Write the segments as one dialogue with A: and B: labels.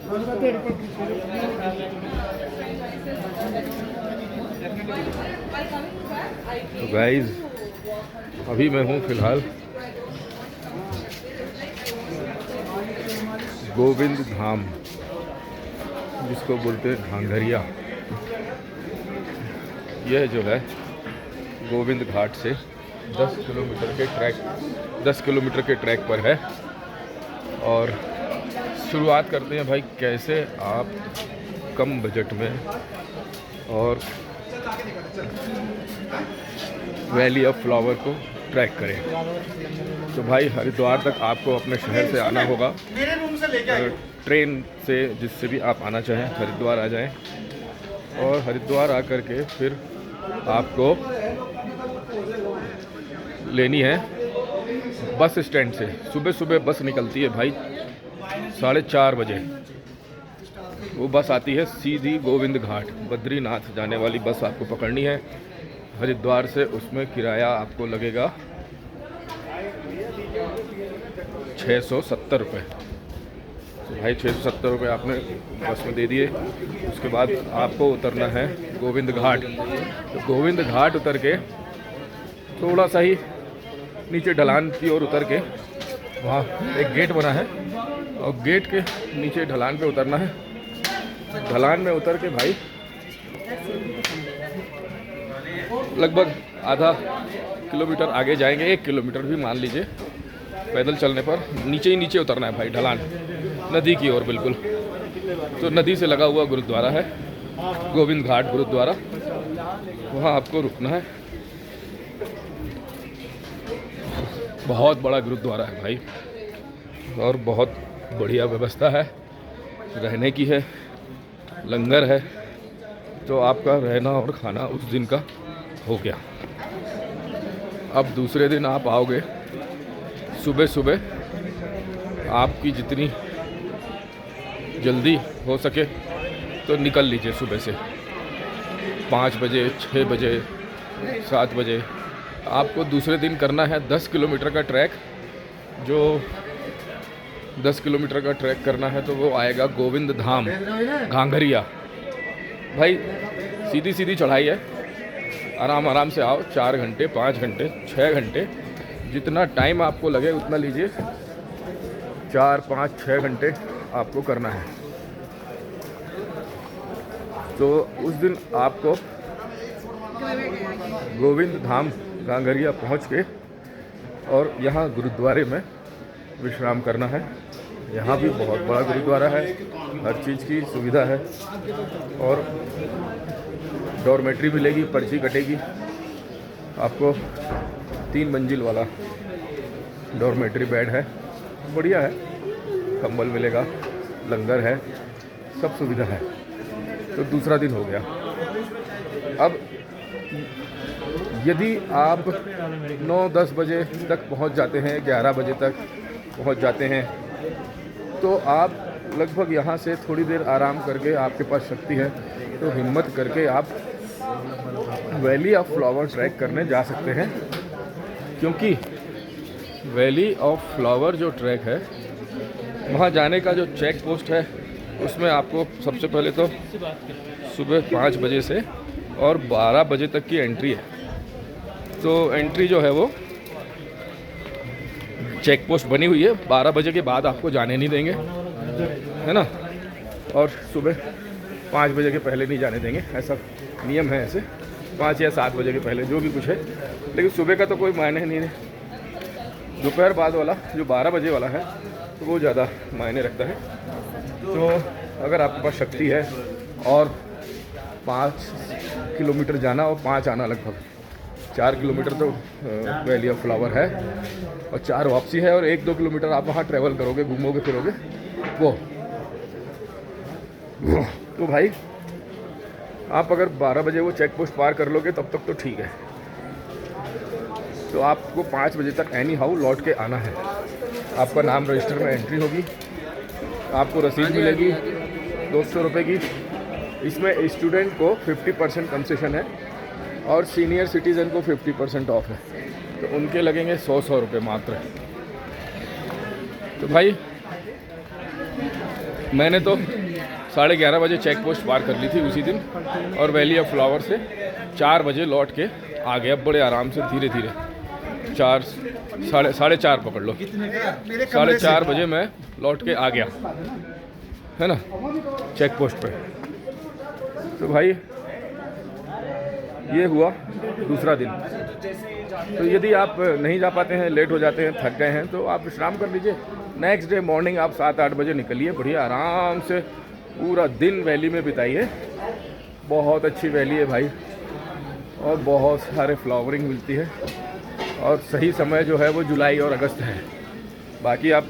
A: तो गाइस अभी मैं हूँ फ़िलहाल गोविंद धाम, जिसको बोलते हैं घांघरिया। यह जो है गोविंद घाट से 10 किलोमीटर के ट्रैक पर है। और शुरुआत करते हैं भाई, कैसे आप कम बजट में और वैली ऑफ फ्लावर को ट्रैक करें। तो भाई हरिद्वार तक आपको अपने शहर से आना होगा, ट्रेन से जिससे भी आप आना चाहें हरिद्वार आ जाएं। और हरिद्वार आकर के फिर आपको लेनी है बस स्टैंड से। सुबह सुबह बस निकलती है भाई 4:30 बजे। वो बस आती है सीधी गोविंद घाट, बद्रीनाथ जाने वाली बस आपको पकड़नी है हरिद्वार से। उसमें किराया आपको लगेगा 670 रुपये। तो भाई 670 रुपये आपने बस में दे दिए। उसके बाद आपको उतरना है गोविंद घाट। तो गोविंद घाट उतर के थोड़ा सा ही नीचे ढलान की ओर उतर के वहाँ एक गेट बना है, और गेट के नीचे ढलान पे उतरना है। ढलान में उतर के भाई लगभग आधा किलोमीटर आगे जाएंगे, 1 किलोमीटर भी मान लीजिए पैदल चलने पर। नीचे ही नीचे उतरना है भाई ढलान, नदी की ओर बिल्कुल। तो नदी से लगा हुआ गुरुद्वारा है गोविंद घाट गुरुद्वारा, वहाँ आपको रुकना है। बहुत बड़ा गुरुद्वारा है भाई, और बहुत बढ़िया व्यवस्था है, रहने की है, लंगर है। तो आपका रहना और खाना उस दिन का हो गया। अब दूसरे दिन आप आओगे सुबह सुबह, आपकी जितनी जल्दी हो सके तो निकल लीजिए सुबह से 5 बजे, 6 बजे, 7 बजे। आपको दूसरे दिन करना है 10 किलोमीटर का ट्रैक। जो 10 किलोमीटर का ट्रैक करना है तो वो आएगा गोविंद धाम घांघरिया। भाई सीधी सीधी चढ़ाई है, आराम आराम से आओ। 4 घंटे, 5 घंटे, 6 घंटे, जितना टाइम आपको लगे उतना लीजिए। 4, 5, 6 घंटे आपको करना है। तो उस दिन आपको गोविंद धाम घांघरिया पहुँच के और यहाँ गुरुद्वारे में विश्राम करना है। यहाँ भी बहुत बड़ा गुरुद्वारा है, हर चीज़ की सुविधा है। और डॉर्मेट्री मिलेगी, पर्ची कटेगी आपको। 3 मंजिल वाला डॉर्मेट्री बेड है, बढ़िया है। कंबल मिलेगा, लंगर है, सब सुविधा है। तो दूसरा दिन हो गया। अब यदि आप 9-10 बजे तक पहुंच जाते हैं, 11 बजे तक पहुंच जाते हैं, तो आप लगभग यहाँ से थोड़ी देर आराम करके, आपके पास शक्ति है तो हिम्मत करके आप वैली ऑफ फ्लावर ट्रैक करने जा सकते हैं। क्योंकि वैली ऑफ फ्लावर जो ट्रैक है, वहाँ जाने का जो चेक पोस्ट है उसमें आपको सबसे पहले तो सुबह 5 बजे से और 12 बजे तक की एंट्री है। तो एंट्री जो है वो चेक पोस्ट बनी हुई है, 12 बजे के बाद आपको जाने नहीं देंगे, है ना। और सुबह 5 बजे के पहले नहीं जाने देंगे, ऐसा नियम है। ऐसे 5 या 7 बजे के पहले जो भी कुछ है, लेकिन सुबह का तो कोई मायने नहीं है। दोपहर बाद वाला जो 12 बजे वाला है तो वो ज़्यादा मायने रखता है। तो अगर आपके पास शक्ति है और 5 किलोमीटर जाना और 5 आना, लगभग 4 किलोमीटर तो वैली ऑफ फ्लावर है और 4 वापसी है, और 1-2 किलोमीटर आप वहाँ ट्रैवल करोगे, घूमोगे फिरोगे वो। तो भाई आप अगर 12 बजे वो चेक पोस्ट पार कर लोगे तब तक तो ठीक है। तो आपको 5 बजे तक एनी हाउ लौट के आना है। आपका नाम रजिस्टर में एंट्री होगी, आपको रसीद मिलेगी 200 रुपये की। इसमें स्टूडेंट को 50% कंसेशन है और सीनियर सिटीज़न को 50% ऑफ है। तो उनके लगेंगे 100 रुपये मात्र। तो भाई मैंने तो 11:30 बजे चेक पोस्ट पार कर ली थी उसी दिन, और वैली ऑफ फ्लावर से 4 बजे लौट के आ गया बड़े आराम से, धीरे धीरे। 4 4:30 पकड़ लो, 4:30 बजे मैं लौट के आ गया, है ना, चेक पोस्ट पे। तो भाई ये हुआ दूसरा दिन। तो यदि आप नहीं जा पाते हैं, लेट हो जाते हैं, थक गए हैं, तो आप विश्राम कर लीजिए। नेक्स्ट डे मॉर्निंग आप 7-8 बजे निकलिए, बढ़िया आराम से पूरा दिन वैली में बिताइए। बहुत अच्छी वैली है भाई, और बहुत सारे फ्लावरिंग मिलती है, और सही समय जो है वो जुलाई और अगस्त है। बाकी आप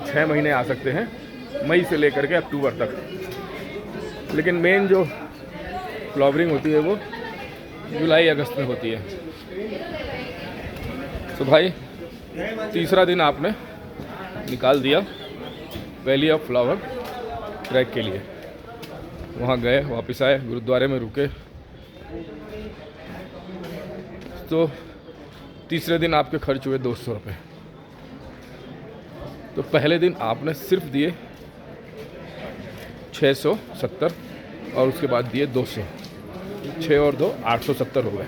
A: 6 महीने आ सकते हैं, मई से लेकर के अक्टूबर तक, लेकिन मेन जो फ्लावरिंग होती है वो जुलाई अगस्त में होती है। तो भाई तीसरा दिन आपने निकाल दिया वैली ऑफ फ्लावर ट्रैक के लिए। वहाँ गए, वापस आए, गुरुद्वारे में रुके। तो तीसरे दिन आपके खर्च हुए 200 रुपये। तो पहले दिन आपने सिर्फ दिए 670, और उसके बाद दिए 200, 6 और 2 870 हो गए,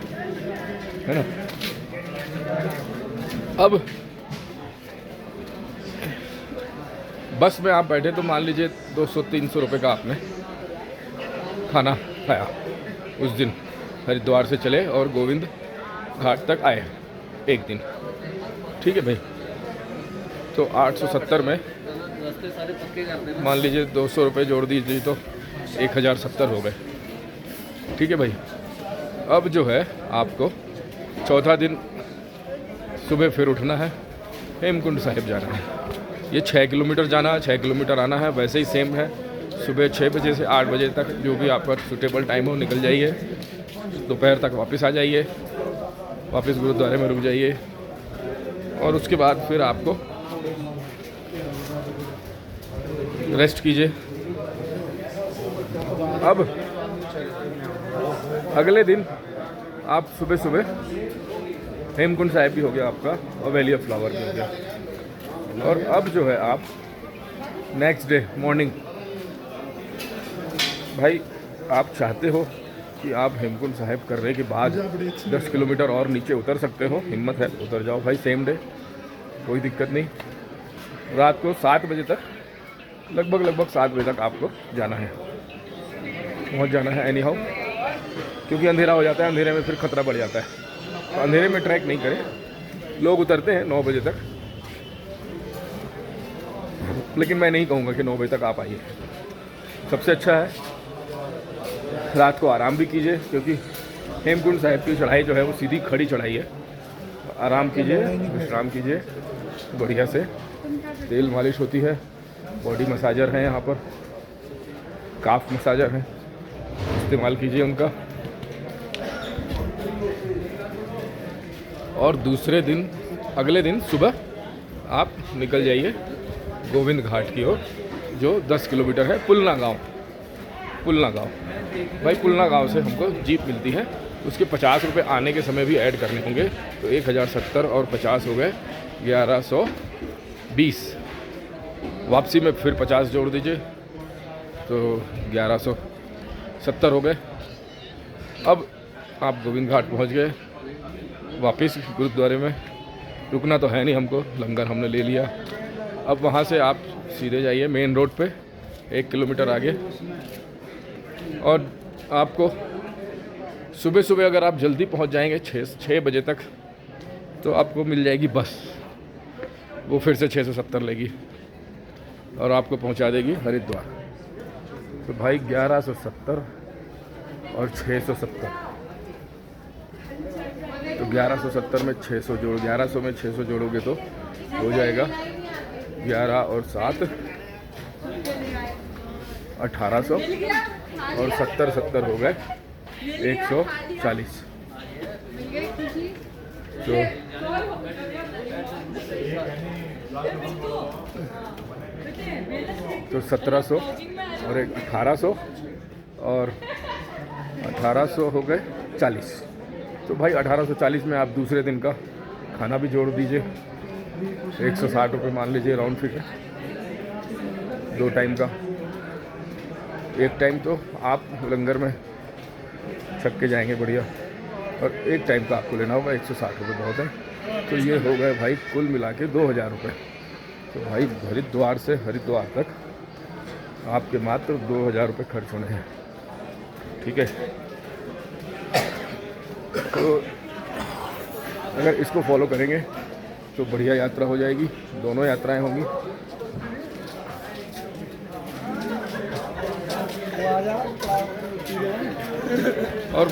A: है ना। अब बस में आप बैठे तो मान लीजिए 200-300 रुपये का आपने खाना खाया उस दिन। हरिद्वार से चले और गोविंद घाट तक आए एक दिन, ठीक है भाई। तो 870 में मान लीजिए 200 रुपये जोड़ दीजिए तो 1070 हो गए, ठीक है भाई। अब जो है आपको चौथा दिन सुबह फिर उठना है, हेमकुंड साहिब जाना है। ये 6 किलोमीटर जाना है, 6 किलोमीटर आना है। वैसे ही सेम है, सुबह 6 बजे से 8 बजे तक जो भी आपका सूटेबल टाइम हो निकल जाइए, दोपहर तक वापस आ जाइए, वापस गुरुद्वारे में रुक जाइए, और उसके बाद फिर आपको रेस्ट कीजिए। अब अगले दिन आप सुबह सुबह हेमकुंड साहिब भी हो गया आपका, और वैली ऑफ फ्लावर भी हो गया। और अब जो है आप नेक्स्ट डे मॉर्निंग, भाई आप चाहते हो कि आप हेमकुंड साहिब करने के बाद 10 किलोमीटर और नीचे उतर सकते हो, हिम्मत है उतर जाओ भाई, सेम डे, कोई दिक्कत नहीं। रात को 7 बजे तक, लगभग 7 बजे तक आपको जाना है, पहुंच जाना है एनी हाउ, क्योंकि अंधेरा हो जाता है, अंधेरे में फिर खतरा बढ़ जाता है। तो अंधेरे में ट्रैक नहीं करें। लोग उतरते हैं 9 बजे तक, लेकिन मैं नहीं कहूँगा कि 9 बजे तक आप आइए। सबसे अच्छा है रात को आराम भी कीजिए, क्योंकि हेमकुंड साहिब की चढ़ाई जो है वो सीधी खड़ी चढ़ाई है। आराम कीजिए, विश्राम कीजिए बढ़िया से। तेल मालिश होती है, बॉडी मसाजर हैं यहाँ पर, काफ मसाजर हैं, इस्तेमाल कीजिए उनका। और दूसरे दिन, अगले दिन सुबह आप निकल जाइए गोविंद घाट की ओर, जो 10 किलोमीटर है। पुलना गांव भाई, पुलना गांव से हमको जीप मिलती है, उसके 50 रुपये आने के समय भी ऐड करने होंगे, तो 1070 और 50 हो गए 1120। वापसी में फिर 50 जोड़ दीजिए तो 1170 हो गए। अब आप गोविंद घाट पहुंच गए, वापस गुरुद्वारे में रुकना तो है नहीं हमको, लंगर हमने ले लिया। अब वहाँ से आप सीधे जाइए मेन रोड पे 1 किलोमीटर आगे, और आपको सुबह सुबह अगर आप जल्दी पहुँच जाएंगे 6 बजे तक, तो आपको मिल जाएगी बस, वो फिर से 670 लेगी और आपको पहुँचा देगी हरिद्वार। तो भाई 1170 और 670, तो 1170 में 600 जोड़, 1100 में 600 जोड़ोगे तो हो जाएगा 11 और 7 1800, और 70 हो गए 140। तो 1700 और 1800 और 1800 हो गए 40। तो भाई 1840 में आप दूसरे दिन का खाना भी जोड़ दीजिए, 160 रुपये मान लीजिए राउंड फिगर 2 टाइम का। एक टाइम तो आप लंगर में छक के जाएंगे बढ़िया, और एक टाइम का आपको लेना होगा 160 रुपये बहुत है। तो ये हो गए भाई कुल मिला के 2000 रुपये। तो भाई हरिद्वार से हरिद्वार तक आपके मात्र 2000 रुपये खर्च होने हैं, ठीक है। तो अगर इसको फॉलो करेंगे तो बढ़िया यात्रा हो जाएगी, दोनों यात्राएं होंगी। और